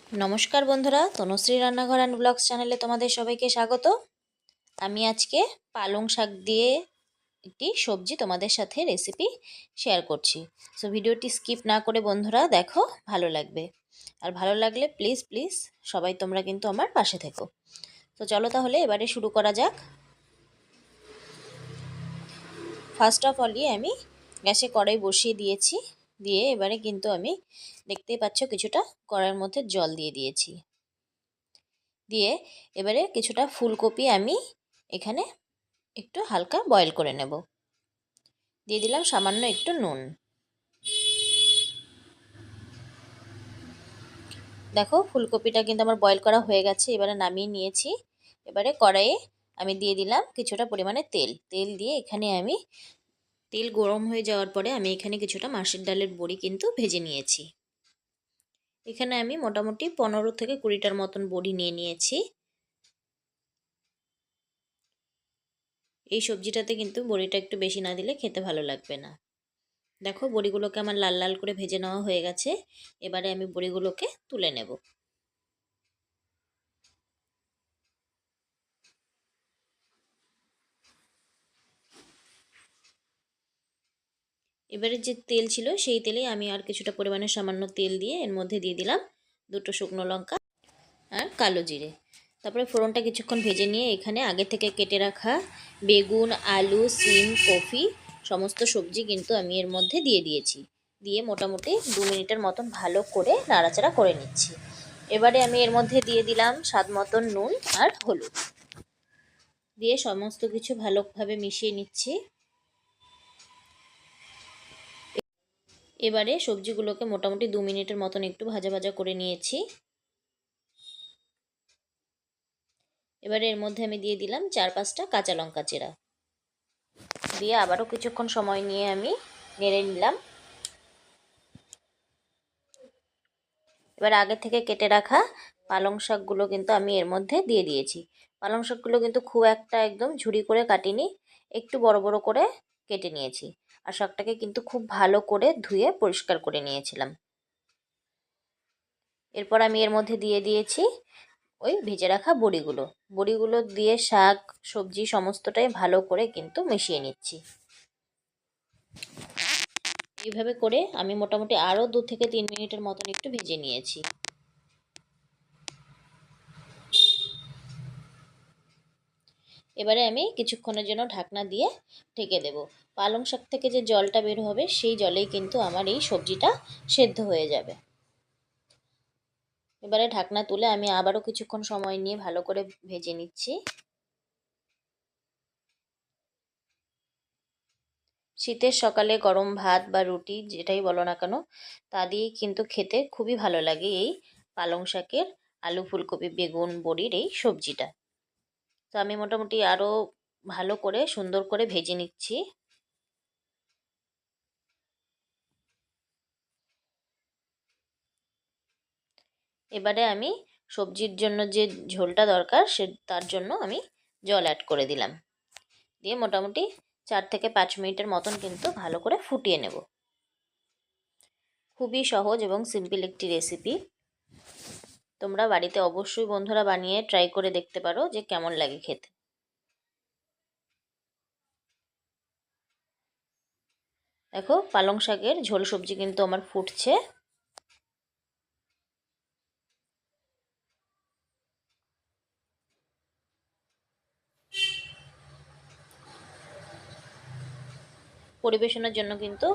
नमस्कार बंधुरा Tanushree रान्नाघर and blogs चैनेले तुम्हादेर सबाइके स्वागत। आमी आजके पालং शाक दिए एकटी सब्जी तुम्हादेर साथे रेसिपि शेयर करछि। सो भिडियोटी स्किप ना करे बंधुरा देखो, भालो लागबे। और भालो लागले प्लिज प्लिज सबाई तोमरा किन्तु आमार पाशे থেকো। तो चलो ताहले एबारे शुरू करा जाक। फार्स्ट अफ अल आमी गैसे कड़ाई बसिए दिएछि, दिए एबारे किन्तु आमी देखतेई पाচ্ছ কিছুটা কড়াইয়ের মধ্যে জল দিয়ে দিয়েছি। দিয়ে এবারে কিছুটা ফুলকপি আমি এখানে একটু হালকা বয়েল করে নেব। দিয়ে দিলাম সামান্য একটু নুন। দেখো ফুলকপিটা কিন্তু আমার বয়েল করা হয়ে গেছে, এবারে নামিয়ে নিয়েছি। এবারে কড়াইয়ে আমি দিয়ে দিলাম কিছুটা পরিমাণে তেল। তেল দিয়ে এখানে আমি তেল গরম হয়ে যাওয়ার পরে আমি এখানে কিছুটা মাসের ডালের বড়ি কিন্তু ভেজে নিয়েছি। এখানে আমি মোটামুটি 15 থেকে 20টার মতন বড়ি নিয়ে নিয়েছি। এই সবজিটাতে কিন্তু বড়িটা একটু বেশি না দিলে খেতে ভালো লাগবে না। দেখো বড়িগুলোকে আমার লাল লাল করে ভেজে নেওয়া হয়ে গেছে। এবারে আমি বড়িগুলোকে তুলে নেব। এবারে যে তেল ছিল সেই তেলেই আমি আর কিছুটা পরিমাণে সামান্য তেল দিয়ে এর মধ্যে দিয়ে দিলাম দুটো শুকনো লঙ্কা আর কালো জিরে। তারপরে ফোড়নটা কিছুক্ষণ ভেজে নিয়ে এখানে আগে থেকে কেটে রাখা বেগুন, আলু, সিম, কফি সমস্ত সবজি কিন্তু আমি এর মধ্যে দিয়ে দিয়েছি। দিয়ে মোটামুটি 2 মিনিটের মতন ভালো করে নাড়াচাড়া করে নিচ্ছি। এবারে আমি এর মধ্যে দিয়ে দিলাম স্বাদ মতন নুন আর হলুদ। দিয়ে সমস্ত কিছু ভালোভাবে মিশিয়ে নিচ্ছি। এবারে সবজিগুলোকে মোটামুটি 2 মিনিটের মতন একটু ভাজা ভাজা করে নিয়েছি। এবারে এর মধ্যে আমি দিয়ে দিলাম 4-5টা কাঁচা লঙ্কা চেরা। দিয়ে আবারও কিছুক্ষণ সময় নিয়ে আমি নেড়ে নিলাম। এবার আগে থেকে কেটে রাখা পালং শাকগুলো কিন্তু আমি এর মধ্যে দিয়ে দিয়েছি। পালং শাকগুলো কিন্তু খুব একটা একদম ঝুরি করে কাটিনি, একটু বড় বড় করে কেটে নিয়েছি। আর শাকটাকে কিন্তু খুব ভালো করে ধুয়ে পরিষ্কার করে নিয়েছিলাম। এরপর আমি এর মধ্যে দিয়ে দিয়েছি ওই ভেজে রাখা বড়িগুলো। বড়িগুলো দিয়ে শাক সবজি সমস্তটাই ভালো করে কিন্তু মিশিয়ে নিচ্ছি। এইভাবে করে আমি মোটামুটি আরও 2 থেকে 3 মিনিটের মতন একটু ভেজে নিয়েছি। এবারে আমি কিছুক্ষণের জন্য ঢাকনা দিয়ে ঢেকে দেব। পালং শাক থেকে যে জলটা বের হবে সেই জলেই কিন্তু আমার এই সবজিটা সেদ্ধ হয়ে যাবে। এবারে ঢাকনা তুলে আমি আবারও কিছুক্ষণ সময় নিয়ে ভালো করে ভেজে নিচ্ছি। শীতের সকালে গরম ভাত বা রুটি যেটাই বলো না কেন তা দিয়েই কিন্তু খেতে খুবই ভালো লাগে এই পালং শাকের আলু ফুলকপি বেগুন বড়ির এই সবজিটা। তো আমি মোটামুটি আরও ভালো করে সুন্দর করে ভেজে নিচ্ছি। এবারে আমি সবজির জন্য যে ঝোলটা দরকার তার জন্য আমি জল অ্যাড করে দিলাম। দিয়ে মোটামুটি 4 থেকে 5 মিনিটের মতন কিন্তু ভালো করে ফুটিয়ে নেব। খুবই সহজ এবং সিম্পল একটি রেসিপি। তোমরা বাড়িতে অবশ্যই বন্ধুরা বানিয়ে ট্রাই করে দেখতে পারো যে কেমন লাগে খেতে। দেখো পালং শাকের ঝোল সবজি কিন্তু আমার ফুটছে। পরিবেশনের জন্য কিন্তু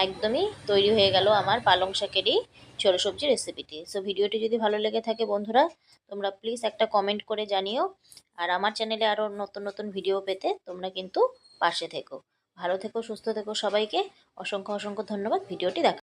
একদমই তৈরি হয়ে গেল আমার পালং শাকেরই ঝোল সবজি রেসিপিটি। সো ভিডিওটি যদি ভালো লেগে থাকে বন্ধুরা তোমরা প্লিজ একটা কমেন্ট করে জানিও। আর আমার চ্যানেলে আরও নতুন নতুন ভিডিও পেতে তোমরা কিন্তু পাশে থেকো। ভালো থেকো, সুস্থ থেকো, সবাইকে অসংখ্য অসংখ্য ধন্যবাদ ভিডিওটি দেখা।